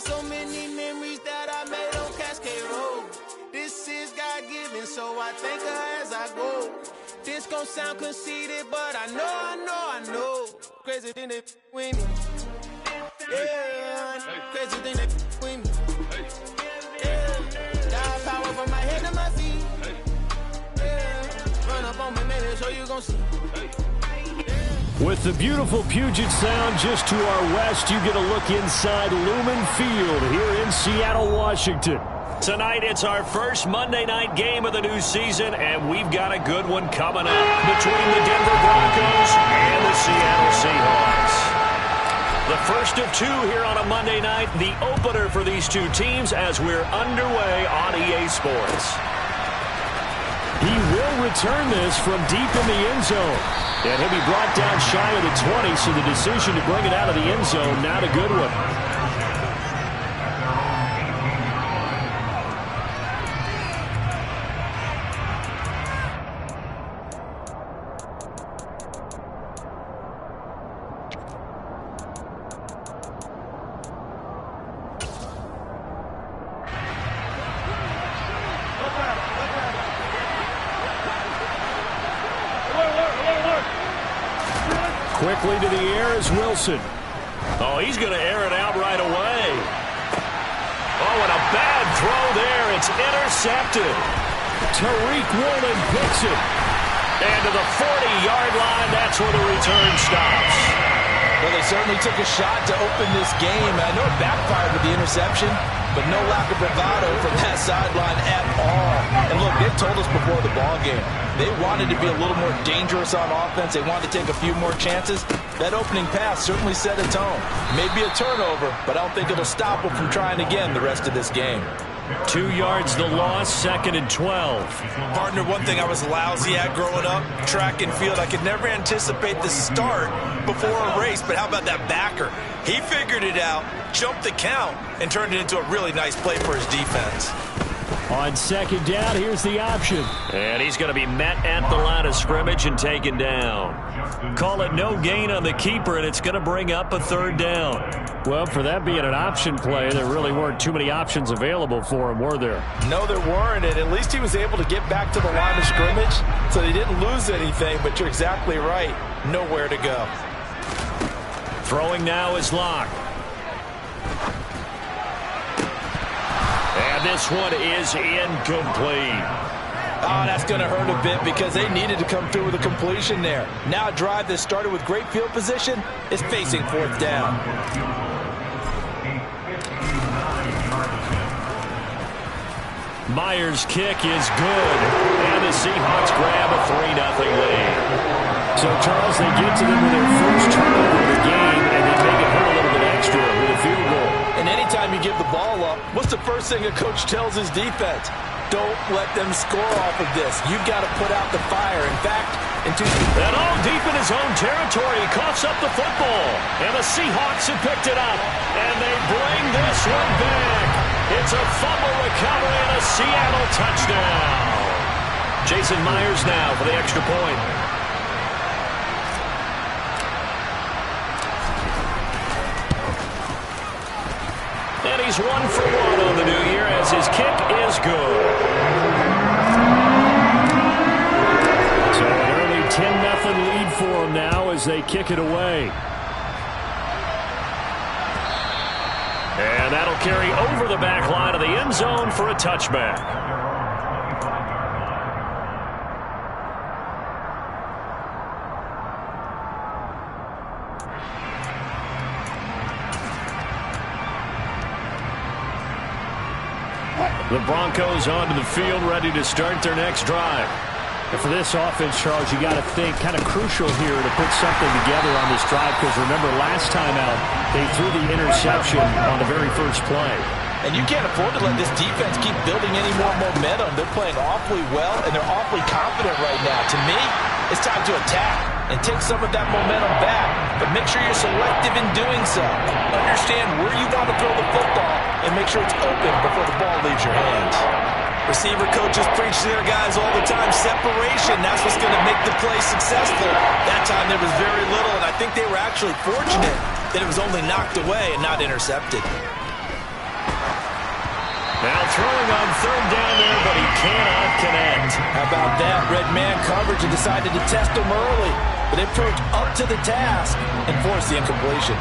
Got so many memories that I made on Cascade Road. This is God-given, so I thank her as I go. This gon' sound conceited, but I know. Crazy thing they with me. Yeah, crazy thing they with me. Yeah, got power from my head to my feet. Yeah, run up on me, maybe, so you gon' see. With the beautiful Puget Sound just to our west, you get a look inside Lumen Field here in Seattle, Washington. Tonight, it's our first Monday night game of the new season, and we've got a good one coming up between the Denver Broncos and the Seattle Seahawks. The first of two here on a Monday night, the opener for these two teams as we're underway on EA Sports. He will return this from deep in the end zone. And he'll be brought down shy of the 20, so the decision to bring it out of the end zone, not a good one. Quickly to the air is Wilson. Oh, he's going to air it out right away. Oh, and a bad throw there. It's intercepted. Tariq Woolen picks it. And to the 40-yard line, that's where the return stops. Well, they certainly took a shot to open this game. I know it backfired with the interception, but no lack of bravado from that sideline at all. And look, they told us before the ball game, they wanted to be a little more dangerous on offense. They wanted to take a few more chances. That opening pass certainly set a tone. Maybe a turnover, but I don't think it'll stop them from trying again the rest of this game. 2 yards the loss, 2nd and 12. Partner, one thing I was lousy at growing up, track and field. I could never anticipate the start before a race, but how about that backer? He figured it out, jumped the count, and turned it into a really nice play for his defense. On 2nd down, here's the option. And he's going to be met at the line of scrimmage and taken down. Call it no gain on the keeper, and it's going to bring up a 3rd down. Well, for that being an option play, there really weren't too many options available for him, were there? No, there weren't, and at least he was able to get back to the line of scrimmage, so they didn't lose anything, but you're exactly right. Nowhere to go. Throwing now is Locke. And this one is incomplete. Oh, that's going to hurt a bit because they needed to come through with a completion there. Now a drive that started with great field position is facing 4th down. Myers' kick is good. And the Seahawks grab a 3-0 lead. So, Charles, they get to them with their first turnover of the game, and they make it hurt a little bit extra with a field goal. And anytime you give the ball up, what's the first thing a coach tells his defense? Don't let them score off of this. You've got to put out the fire. In fact, and all deep in his own territory, he coughs up the football. And the Seahawks have picked it up. And they bring this one back. It's a fumble recovery and a Seattle touchdown. Jason Myers now for the extra point. And he's 1 for 1 on the new year as his kick is good. So an early 10-0 lead for him now as they kick it away. And that'll carry over the back line of the end zone for a touchback. The Broncos onto the field, ready to start their next drive. And for this offense, Charles, you got to think kind of crucial here to put something together on this drive because remember, last time out, they threw the interception on the very first play. And you can't afford to let this defense keep building any more momentum. They're playing awfully well, and they're awfully confident right now. To me, it's time to attack and take some of that momentum back. But make sure you're selective in doing so. Understand where you want to throw the football and make sure it's open before the ball leaves your hands. Receiver coaches preach to their guys all the time. Separation, that's what's going to make the play successful. That time there was very little, and I think they were actually fortunate that it was only knocked away and not intercepted. Now throwing on third down there, but he cannot connect. How about that? Red man coverage and decided to test him early. But they approached up to the task and forced the incompletion.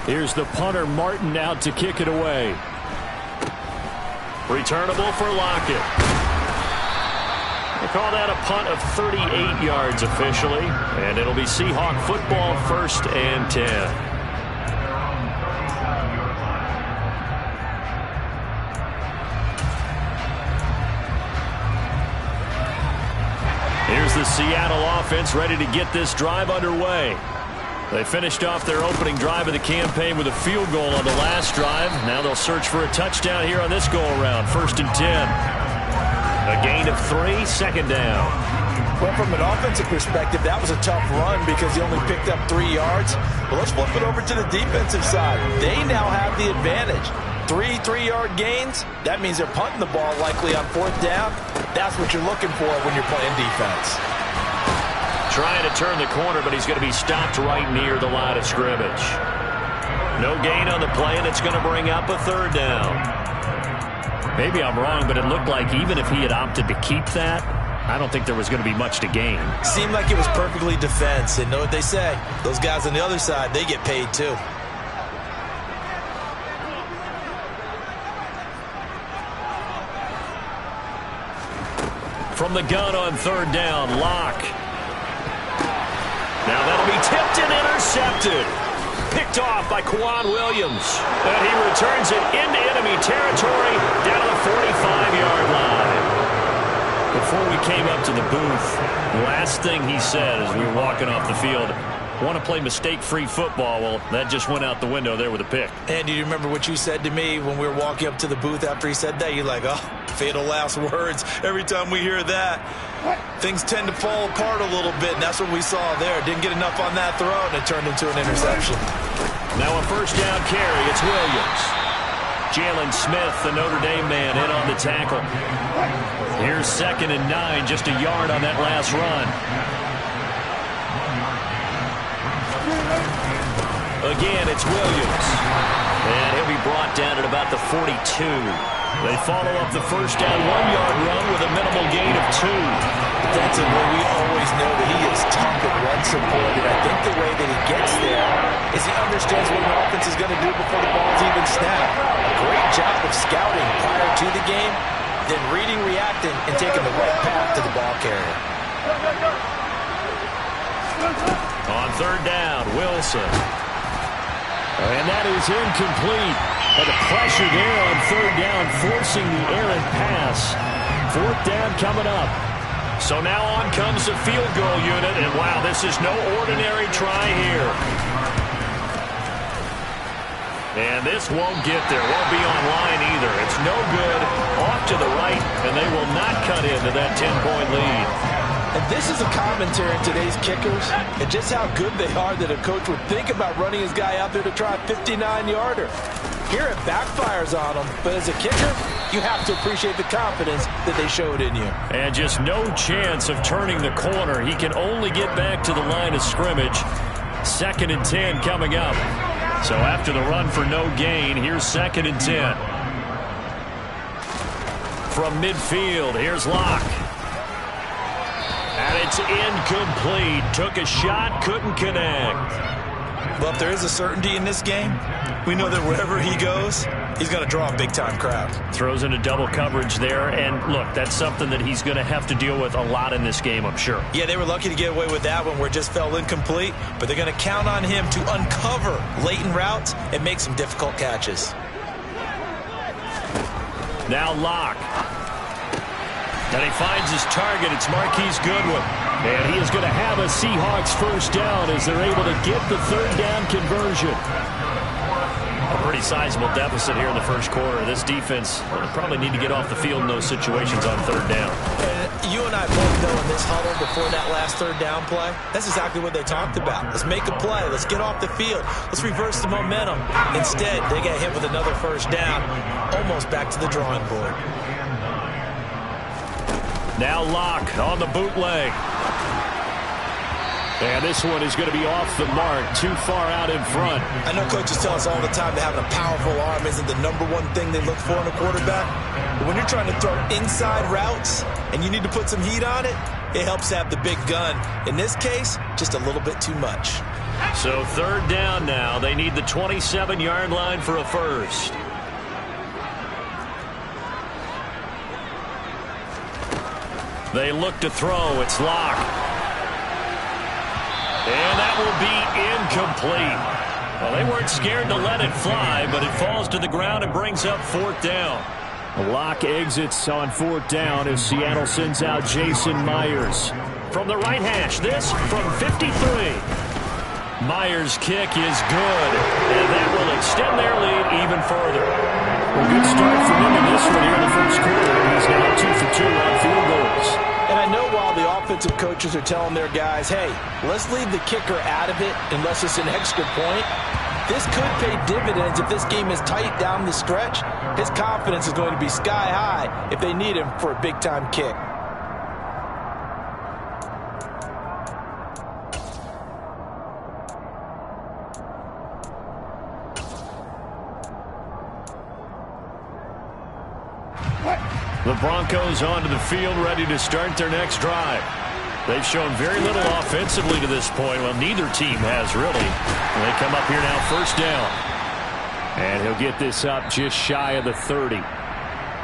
Here's the punter, Martin, out to kick it away. Returnable for Lockett. They call that a punt of 38 yards officially, and it'll be Seahawk football, 1st and 10. Here's the Seattle offense ready to get this drive underway. They finished off their opening drive of the campaign with a field goal on the last drive. Now they'll search for a touchdown here on this go-around. 1st and 10. A gain of 3, 2nd down. Well, from an offensive perspective, that was a tough run because he only picked up 3 yards. But let's flip it over to the defensive side. They now have the advantage. 3 3-yard gains. That means they're punting the ball likely on 4th down. That's what you're looking for when you're playing defense. Trying to turn the corner, but he's going to be stopped right near the line of scrimmage. No gain on the play, and it's going to bring up a 3rd down. Maybe I'm wrong, but it looked like even if he had opted to keep that, I don't think there was going to be much to gain. Seemed like it was perfectly defense, and know what they say. Those guys on the other side, they get paid too. From the gun on 3rd down, Locke. Now that'll be tipped and intercepted. Picked off by Kwan Williams. And he returns it into enemy territory down to the 45-yard line. Before we came up to the booth, the last thing he said as we were walking off the field, want to play mistake-free football. Well, that just went out the window there with a pick. And do you remember what you said to me when we were walking up to the booth after he said that? You're like, oh, fatal last words. Every time we hear that, things tend to fall apart a little bit, and that's what we saw there. Didn't get enough on that throw, and it turned into an interception. Now a 1st down carry. It's Williams. Jalen Smith, the Notre Dame man, in on the tackle. Here's 2nd and 9, just a yard on that last run. Again, it's Williams. And he'll be brought down at about the 42. They follow up the 1st down 1-yard run with a minimal gain of 2. Defensively, we always know that he is tough at run support, and I think the way that he gets there is he understands what an offense is going to do before the ball's even snapped. A great job of scouting prior to the game, then reading, reacting, and taking the right path to the ball carrier. On 3rd down, Wilson. And that is incomplete. And the pressure there on 3rd down, forcing the errant pass. 4th down coming up. So now on comes the field goal unit. And wow, this is no ordinary try here. And this won't get there. Won't be online either. It's no good. Off to the right, and they will not cut into that 10-point lead. And this is a commentary in today's kickers and just how good they are that a coach would think about running his guy out there to try a 59-yarder. Here it backfires on him, but as a kicker, you have to appreciate the confidence that they showed in you. And just no chance of turning the corner. He can only get back to the line of scrimmage. 2nd and 10 coming up. So after the run for no gain, here's 2nd and 10. From midfield, here's Locke. And it's incomplete. Took a shot, couldn't connect. Well, if there is a certainty in this game, we know that wherever he goes, he's going to draw a big-time crowd. Throws into double coverage there. And, look, that's something that he's going to have to deal with a lot in this game, I'm sure. Yeah, they were lucky to get away with that one where it just fell incomplete. But they're going to count on him to uncover latent routes and make some difficult catches. Now Locke. And he finds his target. It's Marquise Goodwin. And he is going to have a Seahawks 1st down as they're able to get the 3rd down conversion. A pretty sizable deficit here in the 1st quarter. This defense will probably need to get off the field in those situations on 3rd down. You and I both know in this huddle before that last 3rd down play, that's exactly what they talked about. Let's make a play. Let's get off the field. Let's reverse the momentum. Instead, they got hit with another 1st down, almost back to the drawing board. Now Locke on the bootleg. And this one is going to be off the mark, too far out in front. I know coaches tell us all the time that having a powerful arm isn't the #1 thing they look for in a quarterback. But when you're trying to throw inside routes and you need to put some heat on it, it helps have the big gun. In this case, just a little bit too much. So 3rd down now. They need the 27-yard line for a first. They look to throw. It's Locke. And that will be incomplete. Well, they weren't scared to let it fly, but it falls to the ground and brings up 4th down. Locke exits on 4th down as Seattle sends out Jason Myers. From the right hash, this from 53. Myers' kick is good, and that will extend their lead even further. A good start for him in this one here in the first quarter. He's now 2 for 2 on field goals. And I know while the offensive coaches are telling their guys, hey, let's leave the kicker out of it unless it's an extra point, this could pay dividends if this game is tight down the stretch. His confidence is going to be sky high if they need him for a big-time kick. The Broncos onto the field, ready to start their next drive. They've shown very little offensively to this point. Well, neither team has really. And they come up here now, 1st down. And he'll get this up just shy of the 30.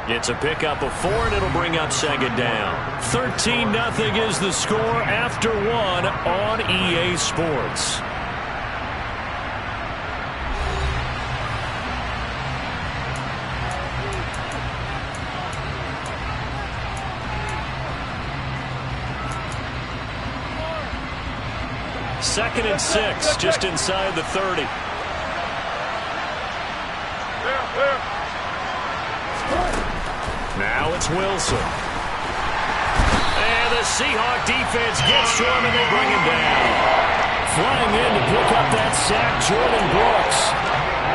It's a pickup of 4, and it'll bring up 2nd down. 13-0 is the score after 1 on EA Sports. Second and 6, just inside the 30. Now it's Wilson. And the Seahawk defense gets to him, and they bring him down. Flying in to pick up that sack, Jordan Brooks.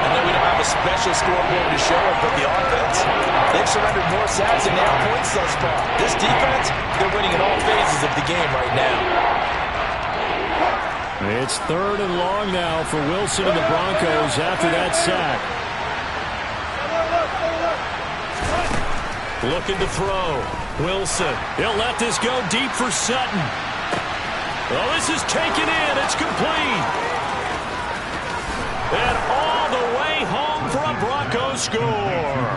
And then we don't have a special scoreboard to show it, but the offense, they've surrendered more sacks than they have points thus far. This defense, they're winning in all phases of the game right now. It's 3rd and long now for Wilson and the Broncos after that sack. Looking to throw. Wilson. He'll let this go deep for Sutton. Oh, this is taken in. It's complete. And all the way home for a Broncos score.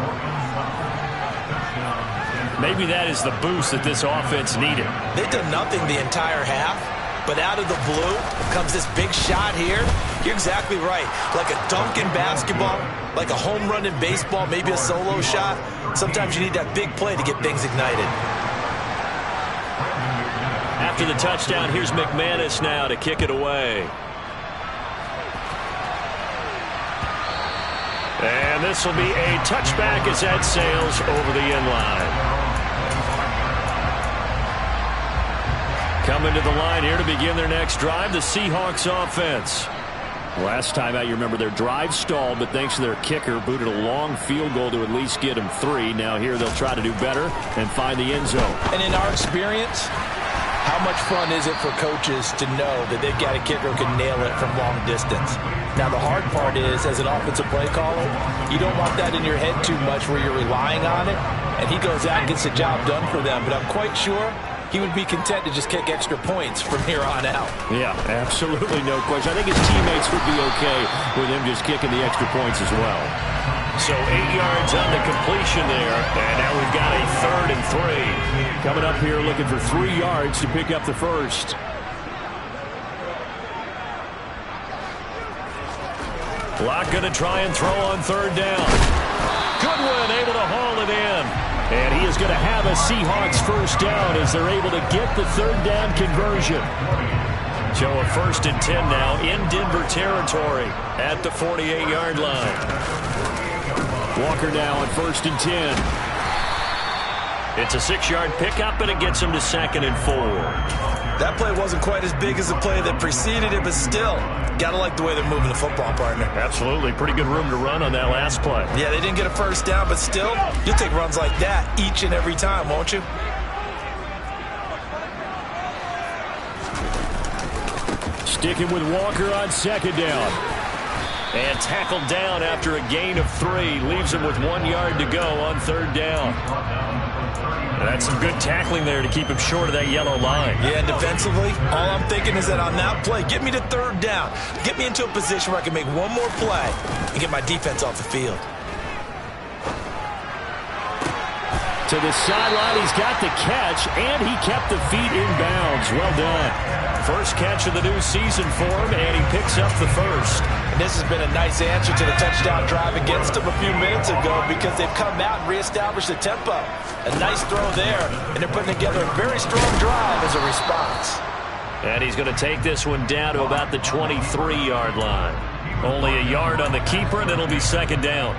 Maybe that is the boost that this offense needed. They've done nothing the entire half. But out of the blue comes this big shot here. You're exactly right. Like a dunk in basketball, like a home run in baseball, maybe a solo shot. Sometimes you need that big play to get things ignited. After the touchdown, here's McManus now to kick it away. And this will be a touchback as that sails over the end line. Coming to the line here to begin their next drive, the Seahawks offense. Last time out, you remember their drive stalled, but thanks to their kicker, booted a long field goal to at least get them 3. Now here they'll try to do better and find the end zone. And in our experience, how much fun is it for coaches to know that they've got a kicker who can nail it from long distance? Now the hard part is, as an offensive play caller, you don't want that in your head too much where you're relying on it, and he goes out and gets the job done for them. But I'm quite sure he would be content to just kick extra points from here on out. Yeah, absolutely no question. I think his teammates would be okay with him just kicking the extra points as well. So 8 yards on the completion there, and now we've got a 3rd and 3. Coming up here looking for 3 yards to pick up the first. Locke going to try and throw on 3rd down. Goodwin able to haul it in. And he is going to have a Seahawks first down as they're able to get the 3rd down conversion. So a 1st and 10 now in Denver territory at the 48-yard line. Walker now on 1st and 10. It's a 6-yard pickup, and it gets him to 2nd and 4. That play wasn't quite as big as the play that preceded it, but still, gotta like the way they're moving the football, partner. Absolutely. Pretty good room to run on that last play. Yeah, they didn't get a first down, but still, you'll take runs like that each and every time, won't you? Sticking with Walker on second down. And tackled down after a gain of 3. Leaves him with 1 yard to go on third down. That's some good tackling there to keep him short of that yellow line. Yeah, and defensively, all I'm thinking is that on that play, get me to third down. Get me into a position where I can make one more play and get my defense off the field. To the sideline, he's got the catch, and he kept the feet in bounds. Well done. First catch of the new season for him, and he picks up the first. And this has been a nice answer to the touchdown drive against them a few minutes ago because they've come out and reestablished the tempo. A nice throw there, and they're putting together a very strong drive as a response. And he's going to take this one down to about the 23-yard line. Only a yard on the keeper, and it'll be second down.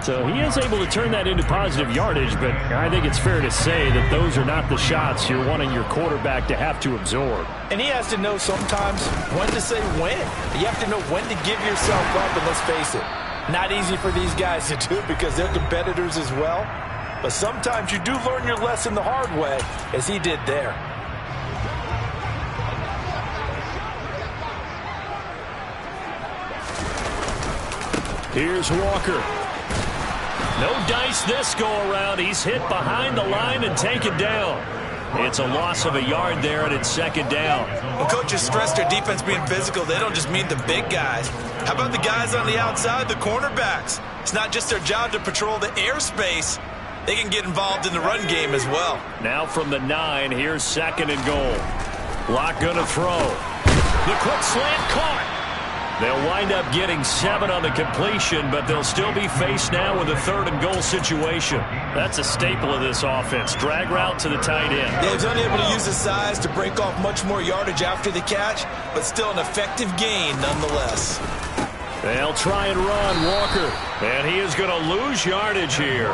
So he is able to turn that into positive yardage, but I think it's fair to say that those are not the shots you're wanting your quarterback to have to absorb. And he has to know sometimes when to say when. You have to know when to give yourself up, and let's face it, not easy for these guys to do because they're competitors as well. But sometimes you do learn your lesson the hard way, as he did there. Here's Walker. No dice this go-around. He's hit behind the line and taken down. It's a loss of a yard there, and it's second down. When coaches stress their defense being physical, they don't just mean the big guys. How about the guys on the outside, the cornerbacks? It's not just their job to patrol the airspace. They can get involved in the run game as well. Now from the 9, here's second and goal. Locke gonna throw. The quick slant caught. They'll wind up getting 7 on the completion, but they'll still be faced now with a third and goal situation. That's a staple of this offense. Drag route to the tight end. They've been able to use his size to break off much more yardage after the catch, but still an effective gain nonetheless. They'll try and run Walker, and he is going to lose yardage here.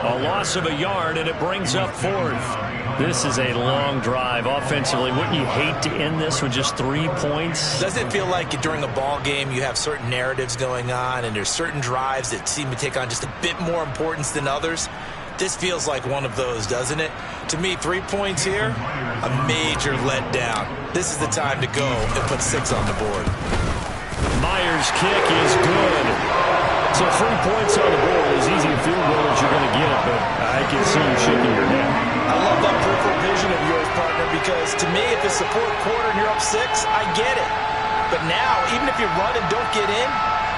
A loss of a yard, and it brings up fourth. This is a long drive offensively. Wouldn't you hate to end this with just 3 points? Doesn't it feel like during a ball game you have certain narratives going on and there's certain drives that seem to take on just a bit more importance than others? This feels like one of those, doesn't it? To me, 3 points here, a major letdown. This is the time to go and put 6 on the board. Myers' kick is good. So 3 points on the board, as easy a field goal as you're going to get, but I can see you shaking your head. I love that peripheral vision of yours, partner, because to me, if it's the fourth quarter and you're up 6, I get it. But now, even if you run and don't get in,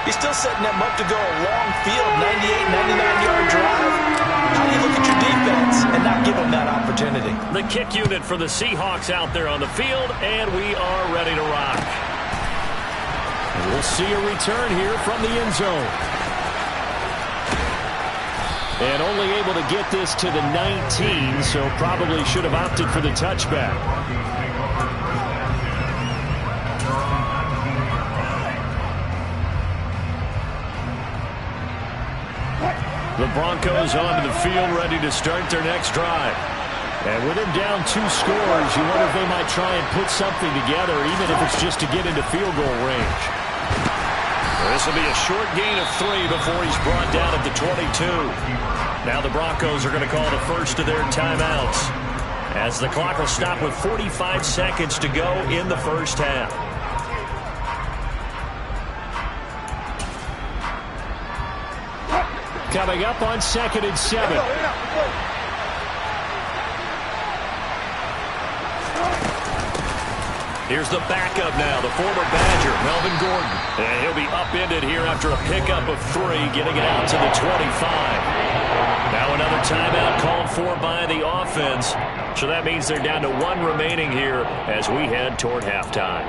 you're still setting them up to go a long field, 98, 99-yard drive. How do you look at your defense and not give them that opportunity? The kick unit for the Seahawks out there on the field, and we are ready to rock. And we'll see a return here from the end zone. And only able to get this to the 19, so probably should have opted for the touchback. The Broncos onto the field, ready to start their next drive. And with them down 2 scores, you wonder if they might try and put something together, even if it's just to get into field goal range. This will be a short gain of 3 before he's brought down at the 22. Now the Broncos are going to call the first of their timeouts, as the clock will stop with 45 seconds to go in the first half. Coming up on 2nd and 7. Here's the backup now, the former Badger, Melvin Gordon. And he'll be upended here after a pickup of 3, getting it out to the 25. Now another timeout called for by the offense. So that means they're down to 1 remaining here as we head toward halftime.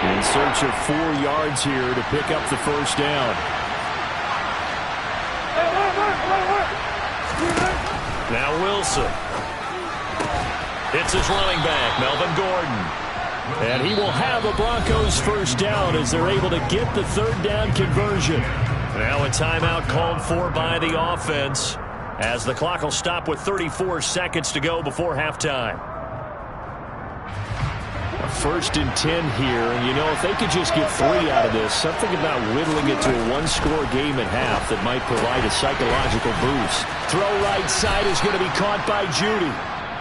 In search of 4 yards here to pick up the first down. Now Wilson. It's his running back, Melvin Gordon. And he will have a Broncos first down as they're able to get the 3rd down conversion. Now a timeout called for by the offense as the clock will stop with 34 seconds to go before halftime. A 1st and 10 here, and you know, if they could just get 3 out of this, something about whittling it to a 1-score game at half that might provide a psychological boost. Throw right side is going to be caught by Judy.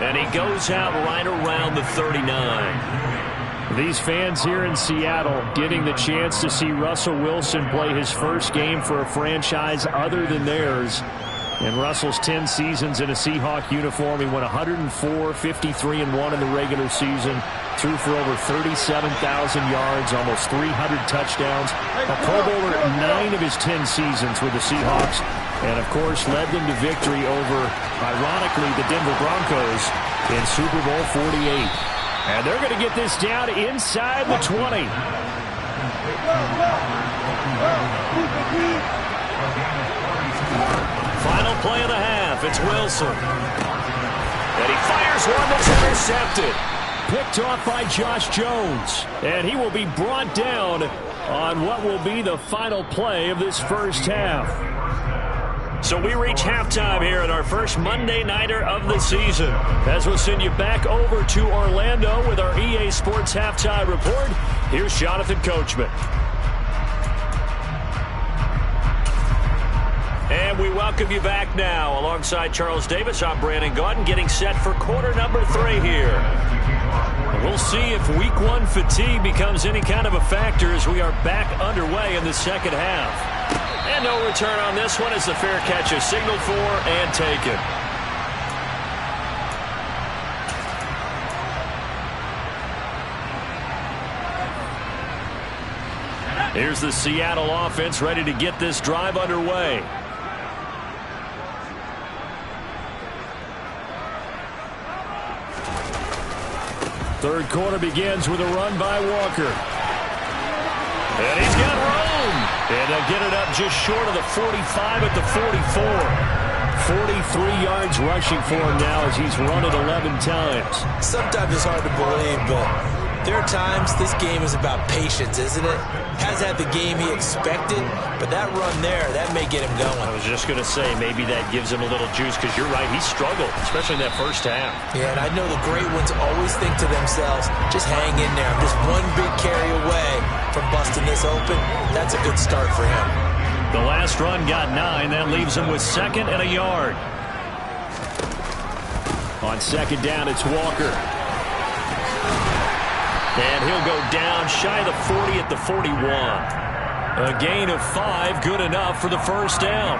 And he goes out right around the 39. These fans here in Seattle getting the chance to see Russell Wilson play his first game for a franchise other than theirs. In Russell's 10 seasons in a Seahawk uniform, he won 104, 53-1 in the regular season, threw for over 37,000 yards, almost 300 touchdowns, a Pro Bowler 9 of his 10 seasons with the Seahawks, and of course led them to victory over, ironically, the Denver Broncos in Super Bowl 48. And they're going to get this down inside the 20. Final play of the half. It's Wilson. And he fires one that's intercepted. Picked off by Josh Jones. And he will be brought down on what will be the final play of this first half. So we reach halftime here at our first Monday Nighter of the season. As we'll send you back over to Orlando with our EA Sports Halftime Report, here's Jonathan Coachman. And we welcome you back now. Alongside Charles Davis, I'm Brandon Gaudin, getting set for quarter number 3 here. We'll see if week 1 fatigue becomes any kind of a factor as we are back underway in the second half. And no return on this one as the fair catch is signaled for and taken. Here's the Seattle offense ready to get this drive underway. Third quarter begins with a run by Walker. And he's got room. And they'll get it up just short of the 45 at the 44. 43 yards rushing for him now as he's run it 11 times. Sometimes it's hard to believe, but there are times this game is about patience, isn't it? Has had the game he expected, but that run there, that may get him going. I was just going to say, maybe that gives him a little juice, because you're right, he struggled, especially in that first half. Yeah, and I know the great ones always think to themselves, just hang in there. I'm just one big carry away from busting this open. That's a good start for him. The last run got 9. That leaves him with 2nd and a yard. On 2nd down, it's Walker. And he'll go down shy of the 40 at the 41. A gain of 5, good enough for the first down.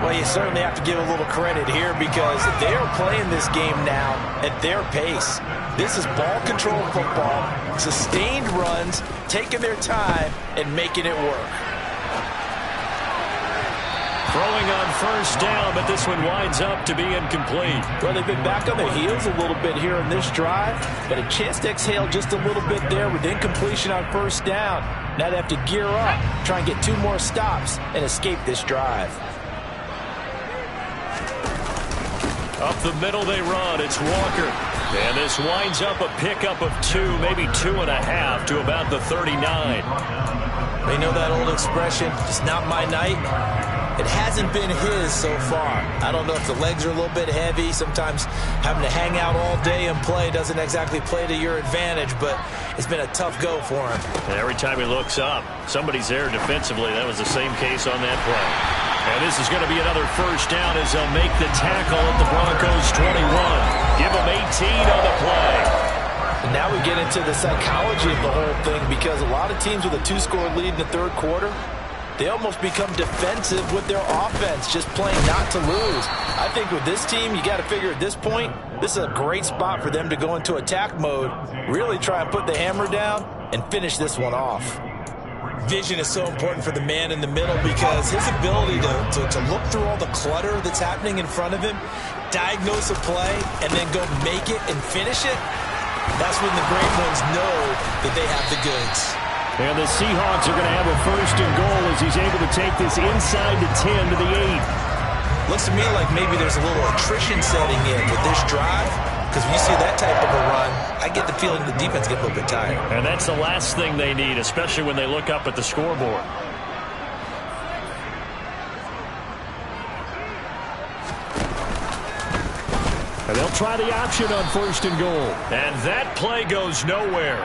Well, you certainly have to give a little credit here because they are playing this game now at their pace. This is ball control football, sustained runs, taking their time, and making it work. Throwing on first down, but this one winds up to be incomplete. Well, they've been back on their heels a little bit here in this drive, but a chance to exhale just a little bit there with incompletion on first down. Now they have to gear up, try and get 2 more stops, and escape this drive. Up the middle they run. It's Walker. And this winds up a pickup of 2, maybe 2.5 to about the 39. They know that old expression, it's not my night. It hasn't been his so far. I don't know if the legs are a little bit heavy. Sometimes having to hang out all day and play doesn't exactly play to your advantage, but it's been a tough go for him. And every time he looks up, somebody's there defensively. That was the same case on that play. And this is going to be another first down as they'll make the tackle at the Broncos 21. Give them 18 on the play. And now we get into the psychology of the whole thing because a lot of teams with a 2-score lead in the third quarter, they almost become defensive with their offense, just playing not to lose. I think with this team, you got to figure at this point, this is a great spot for them to go into attack mode, really try and put the hammer down and finish this one off. Vision is so important for the man in the middle because his ability to look through all the clutter that's happening in front of him, diagnose a play, and then go make it and finish it, that's when the great ones know that they have the goods. And the Seahawks are going to have a 1st and goal as he's able to take this inside the 10 to the 8. Looks to me like maybe there's a little attrition setting in with this drive because when you see that type of a run, I get the feeling the defense gets a little bit tired. And that's the last thing they need, especially when they look up at the scoreboard. And they'll try the option on 1st and goal. And that play goes nowhere.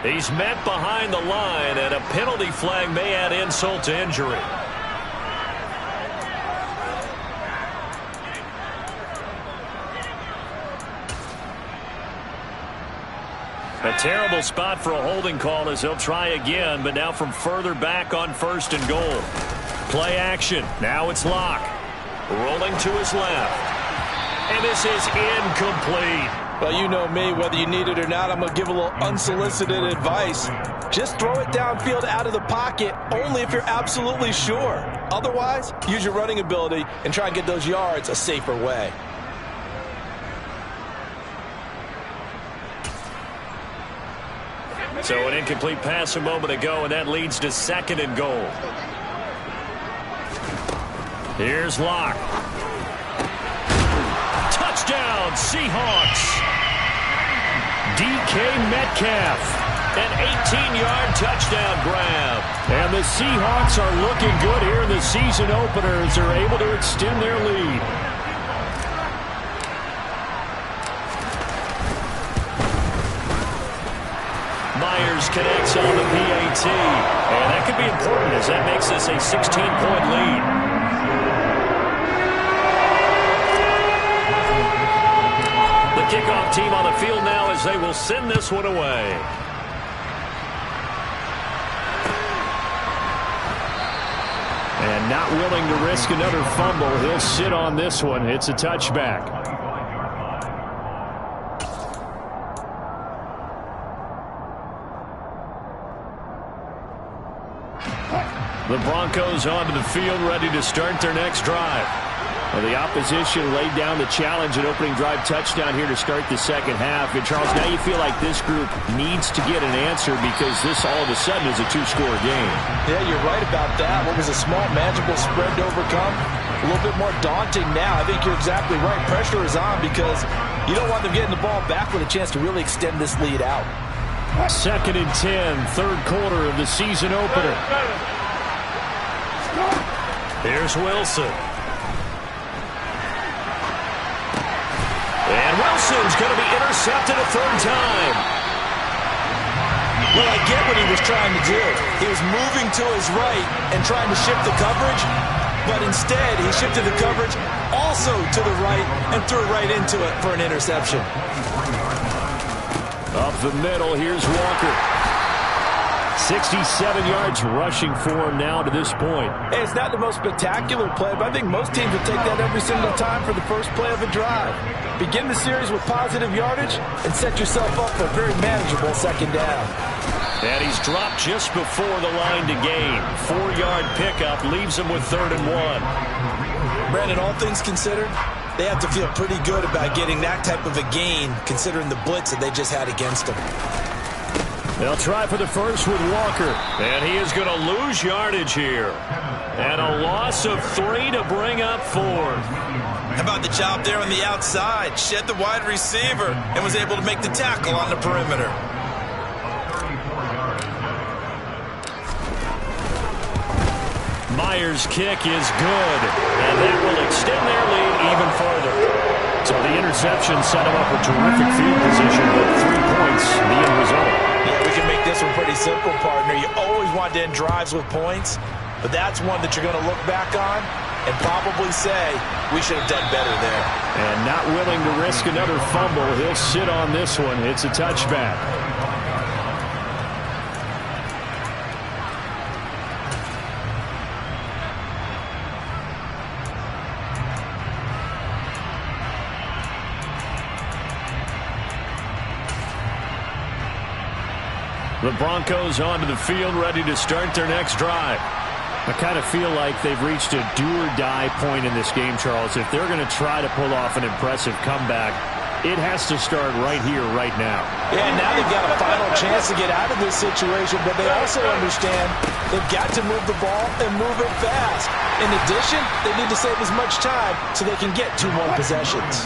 He's met behind the line, and a penalty flag may add insult to injury. A terrible spot for a holding call as he'll try again, but now from further back on 1st and goal. Play action. Now it's Locke. Rolling to his left. And this is incomplete. Well, you know me, whether you need it or not, I'm going to give a little unsolicited advice. Just throw it downfield out of the pocket, only if you're absolutely sure. Otherwise, use your running ability and try and get those yards a safer way. So an incomplete pass a moment ago, and that leads to 2nd and goal. Here's Locke. Touchdown, Seahawks. DK Metcalf. An 18-yard touchdown grab. And the Seahawks are looking good here in the season opener as they're able to extend their lead. Myers connects on the PAT. And that could be important as that makes this a 16-point lead. The kickoff team on the field now as they will send this one away. And not willing to risk another fumble, he'll sit on this one. It's a touchback. The Broncos onto the field, ready to start their next drive. Well, the opposition laid down the challenge at opening drive touchdown here to start the second half. And, Charles, now you feel like this group needs to get an answer because this all of a sudden is a 2-score game. Yeah, you're right about that. What was a small, manageable spread to overcome? A little bit more daunting now. I think you're exactly right. Pressure is on because you don't want them getting the ball back with a chance to really extend this lead out. 2nd and 10, 3rd quarter of the season opener. Here's Wilson. And Wilson's going to be intercepted a 3rd time. Well, I get what he was trying to do. He was moving to his right and trying to shift the coverage, but instead he shifted the coverage also to the right and threw right into it for an interception. Up the middle, here's Walker. 67 yards rushing for him now to this point. Hey, it's not the most spectacular play, but I think most teams would take that every single time for the first play of a drive. Begin the series with positive yardage and set yourself up for a very manageable 2nd down. And he's dropped just before the line to gain. 4-yard pickup leaves him with 3rd and 1. Brandon, all things considered, they have to feel pretty good about getting that type of a gain considering the blitz that they just had against them. They'll try for the first with Walker. And he is going to lose yardage here. And a loss of 3 to bring up 4. How about the job there on the outside? Shed the wide receiver and was able to make the tackle on the perimeter. Myers' kick is good. And that will extend their lead even further. So the interception set him up with terrific field position, but 3 points, the end result. Yeah, we can make this one pretty simple, partner. You always want to end drives with points, but that's one that you're going to look back on and probably say, we should have done better there. And not willing to risk another fumble, he'll sit on this one. It's a touchback. The Broncos onto the field, ready to start their next drive. I kind of feel like they've reached a do-or-die point in this game, Charles. If they're going to try to pull off an impressive comeback, it has to start right here, right now. Yeah, now they've got a final chance to get out of this situation, but they also understand they've got to move the ball and move it fast. In addition, they need to save as much time so they can get 2 more possessions.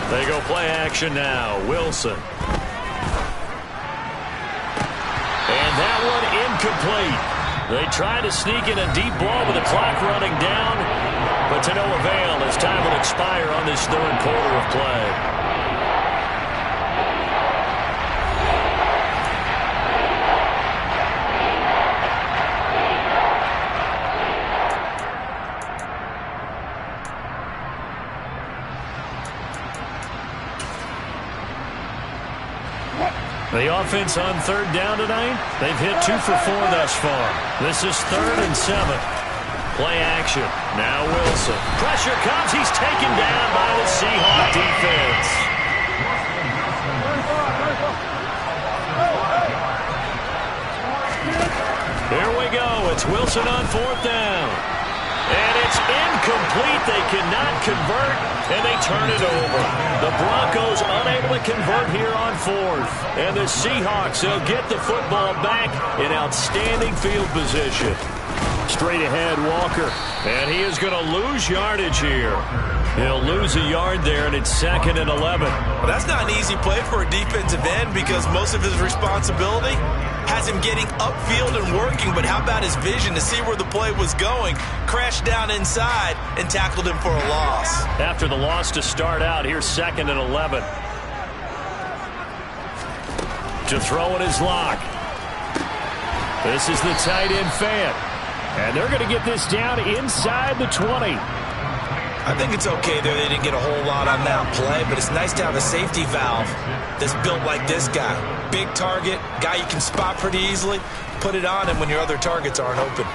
They go play action now. Wilson. And that one incomplete. They try to sneak in a deep ball with the clock running down, but to no avail as time will expire on this 3rd quarter of play. The offense on third down tonight, they've hit 2 for 4 thus far. This is 3rd and 7. Play action. Now Wilson. Pressure comes. He's taken down by the Seahawk defense. Here we go. It's Wilson on 4th down. And it's incomplete. They cannot convert, and they turn it over. The Broncos unable to convert here on 4th. And the Seahawks, they'll get the football back in outstanding field position. Straight ahead, Walker. And he is going to lose yardage here. He'll lose a yard there, and it's 2nd and 11. Well, that's not an easy play for a defensive end because most of his responsibility has him getting upfield and working, but how about his vision to see where the play was going, crashed down inside, and tackled him for a loss. After the loss to start out, here's 2nd and 11. To throw it is Locke. This is the tight end Fant. And they're going to get this down inside the 20. I think it's okay there. They didn't get a whole lot on that play, but it's nice to have a safety valve that's built like this guy. Big target, guy you can spot pretty easily. Put it on him when your other targets aren't open.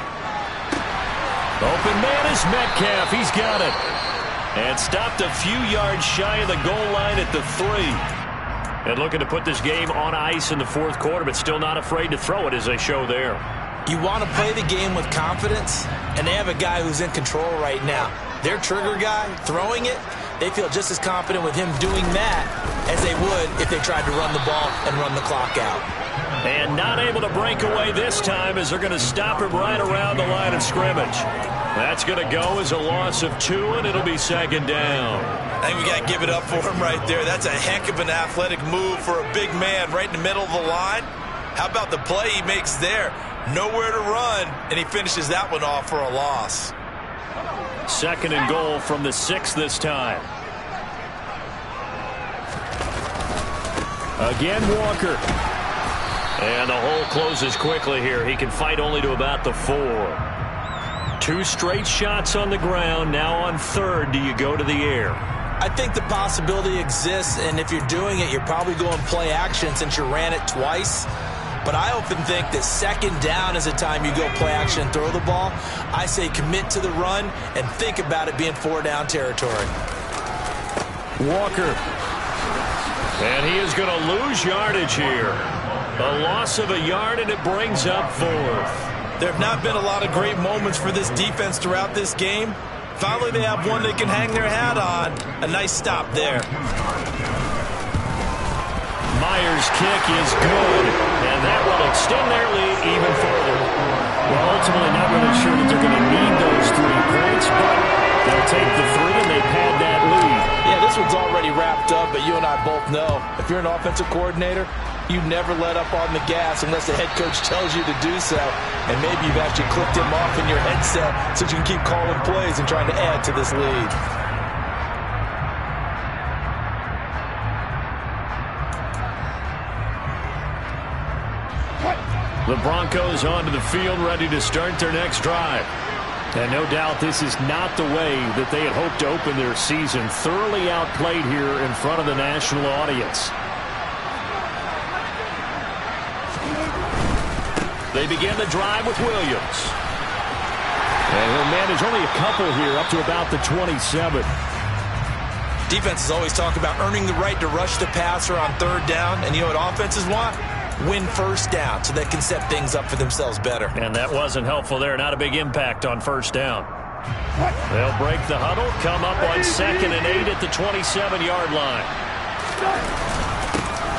Open man is Metcalf. He's got it. And stopped a few yards shy of the goal line at the 3. And looking to put this game on ice in the 4th quarter, but still not afraid to throw it as they show there. You want to play the game with confidence, and they have a guy who's in control right now. Their trigger guy, throwing it, they feel just as confident with him doing that as they would if they tried to run the ball and run the clock out. And not able to break away this time as they're going to stop him right around the line of scrimmage. That's going to go as a loss of 2, and it'll be 2nd down. I think we got to give it up for him right there. That's a heck of an athletic move for a big man right in the middle of the line. How about the play he makes there? Nowhere to run, and he finishes that one off for a loss. 2nd and goal from the 6 this time. Again, Walker. And the hole closes quickly here. He can fight only to about the 4. 2 straight shots on the ground. Now on 3rd, do you go to the air? I think the possibility exists, and if you're doing it, you're probably going play action since you ran it twice. But I often think that 2nd down is the time you go play action and throw the ball. I say commit to the run and think about it being 4-down territory. Walker. And he is going to lose yardage here. A loss of a yard, and it brings up 4th. There have not been a lot of great moments for this defense throughout this game. Finally, they have one they can hang their hat on. A nice stop there. Myers' kick is good, and that will extend their lead even further. Well, ultimately not really sure that they're going to need those 3 points, but they'll take the 3 and they pad that lead. Yeah, this one's already wrapped up, but you and I both know if you're an offensive coordinator, you never let up on the gas unless the head coach tells you to do so. And maybe you've actually clicked him off in your headset so you can keep calling plays and trying to add to this lead. The Broncos onto the field, ready to start their next drive. And no doubt this is not the way that they had hoped to open their season. Thoroughly outplayed here in front of the national audience. They begin the drive with Williams. And he'll manage only a couple here up to about the 27. Defenses always talk about earning the right to rush the passer on 3rd down. And you know what offenses want? Win 1st down so they can set things up for themselves better. And that wasn't helpful there. Not a big impact on 1st down. They'll break the huddle, come up on 2nd and 8 at the 27-yard line.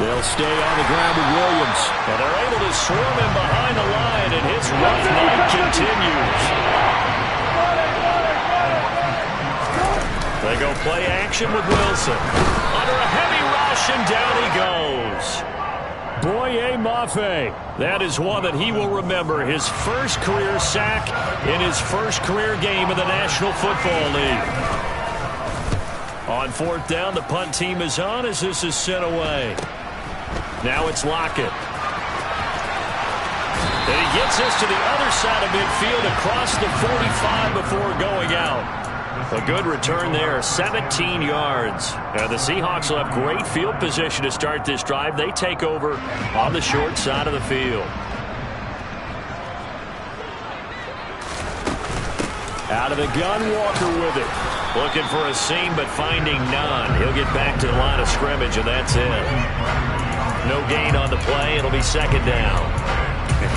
They'll stay on the ground with Williams. And they're able to swarm him behind the line, and his rough night continues. They go play action with Wilson. Under a heavy rush, and down he goes. Boye Mafe. That is one that he will remember. His first career sack in his first career game in the National Football League. On 4th down, the punt team is on as this is sent away. Now it's Lockett. And he gets this to the other side of midfield across the 45 before going out. A good return there, 17 yards. The Seahawks will have great field position to start this drive. They take over on the short side of the field. Out of the gun, Walker with it. Looking for a seam, but finding none. He'll get back to the line of scrimmage, and that's it. No gain on the play. It'll be second down.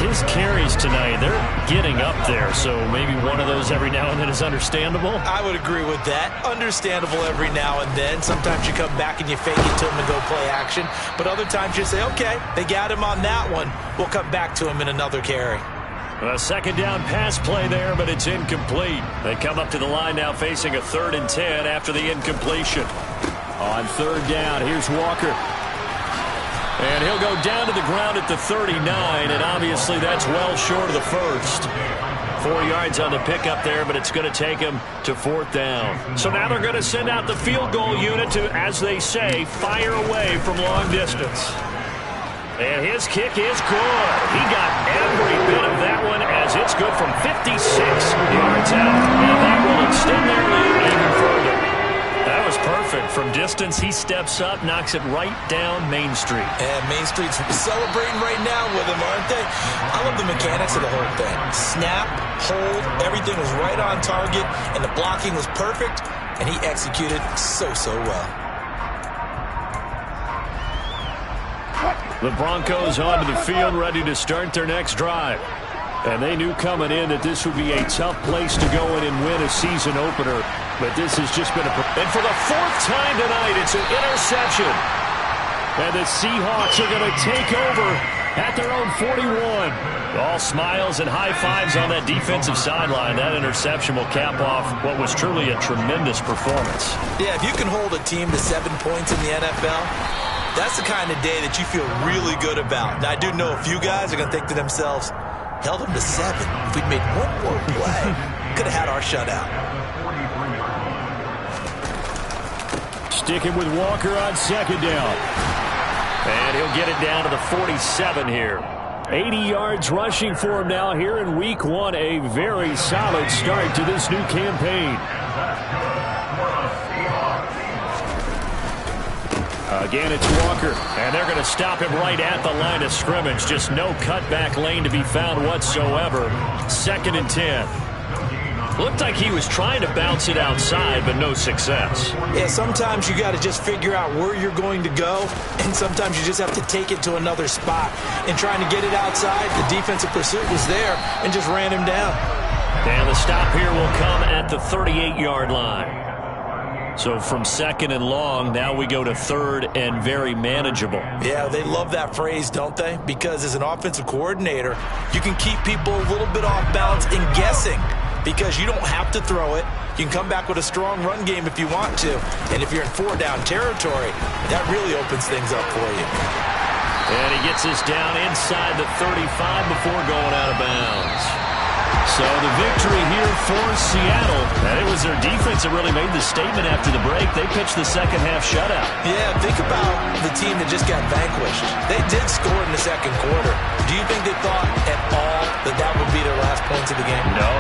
His carries tonight, they're getting up there, so maybe one of those every now and then is understandable. I would agree with that. Understandable every now and then. Sometimes you come back and you fake it to him and go play action. But other times you say, okay, they got him on that one. We'll come back to him in another carry. A second down pass play there, but it's incomplete. They come up to the line now facing a 3rd and 10 after the incompletion. On 3rd down, here's Walker. And he'll go down to the ground at the 39, and obviously that's well short of the first. 4 yards on the pickup there, but it's going to take him to 4th down. So now they're going to send out the field goal unit to, as they say, fire away from long distance. And his kick is good. He got every bit of that one as it's good from 56 yards out. And that will extend their lead even further. That was perfect. From distance, he steps up, knocks it right down Main Street. And Main Street's celebrating right now with him, aren't they? I love the mechanics of the whole thing. Snap, hold, everything was right on target, and the blocking was perfect, and he executed so well. The Broncos onto the field, ready to start their next drive. And they knew coming in that this would be a tough place to go in and win a season opener. But this has just been And for the 4th time tonight, it's an interception. And the Seahawks are going to take over at their own 41. All smiles and high fives on that defensive sideline. That interception will cap off what was truly a tremendous performance. Yeah, if you can hold a team to 7 points in the NFL, that's the kind of day that you feel really good about. Now, I do know a few guys are going to think to themselves, held them to 7. If we'd made one more play, could have had our shutout. Sticking with Walker on 2nd down. And he'll get it down to the 47 here. 80 yards rushing for him now here in Week 1. A very solid start to this new campaign. Again, it's Walker, and they're going to stop him right at the line of scrimmage. Just no cutback lane to be found whatsoever. 2nd and 10. Looked like he was trying to bounce it outside, but no success. Yeah, sometimes you got to just figure out where you're going to go, and sometimes you just have to take it to another spot. And trying to get it outside, the defensive pursuit was there and just ran him down. And the stop here will come at the 38-yard line. So from 2nd and long, now we go to 3rd and very manageable. Yeah, they love that phrase, don't they? Because as an offensive coordinator, you can keep people a little bit off balance and guessing because you don't have to throw it. You can come back with a strong run game if you want to. And if you're in 4-down territory, that really opens things up for you. And he gets us down inside the 35 before going out of bounds. So the victory here for Seattle. And it was their defense that really made the statement after the break. They pitched the second-half shutout. Yeah, think about the team that just got vanquished. They did score in the 2nd quarter. Do you think they thought at all that that would be their last points of the game? No,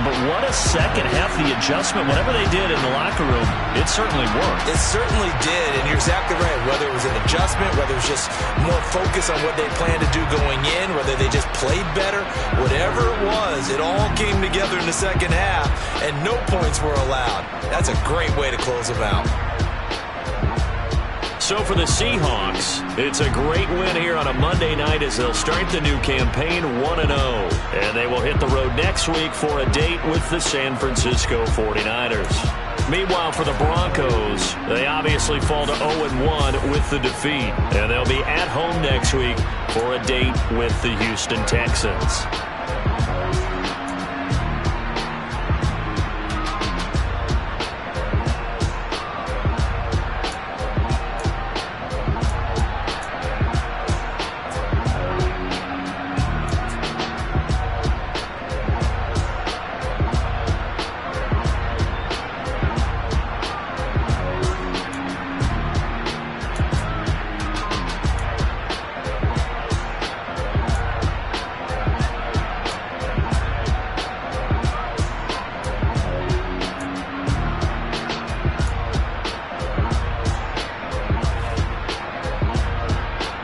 but what a second half, the adjustment. Whatever they did in the locker room, it certainly worked. It certainly did, and you're exactly right. Whether it was an adjustment, whether it was just more focus on what they planned to do going in, whether they just played better, whatever it was, it all came together in the 2nd half, and no points were allowed. That's a great way to close them out. So for the Seahawks, it's a great win here on a Monday night as they'll start the new campaign 1-0. And they will hit the road next week for a date with the San Francisco 49ers. Meanwhile, for the Broncos, they obviously fall to 0-1 with the defeat. And they'll be at home next week for a date with the Houston Texans.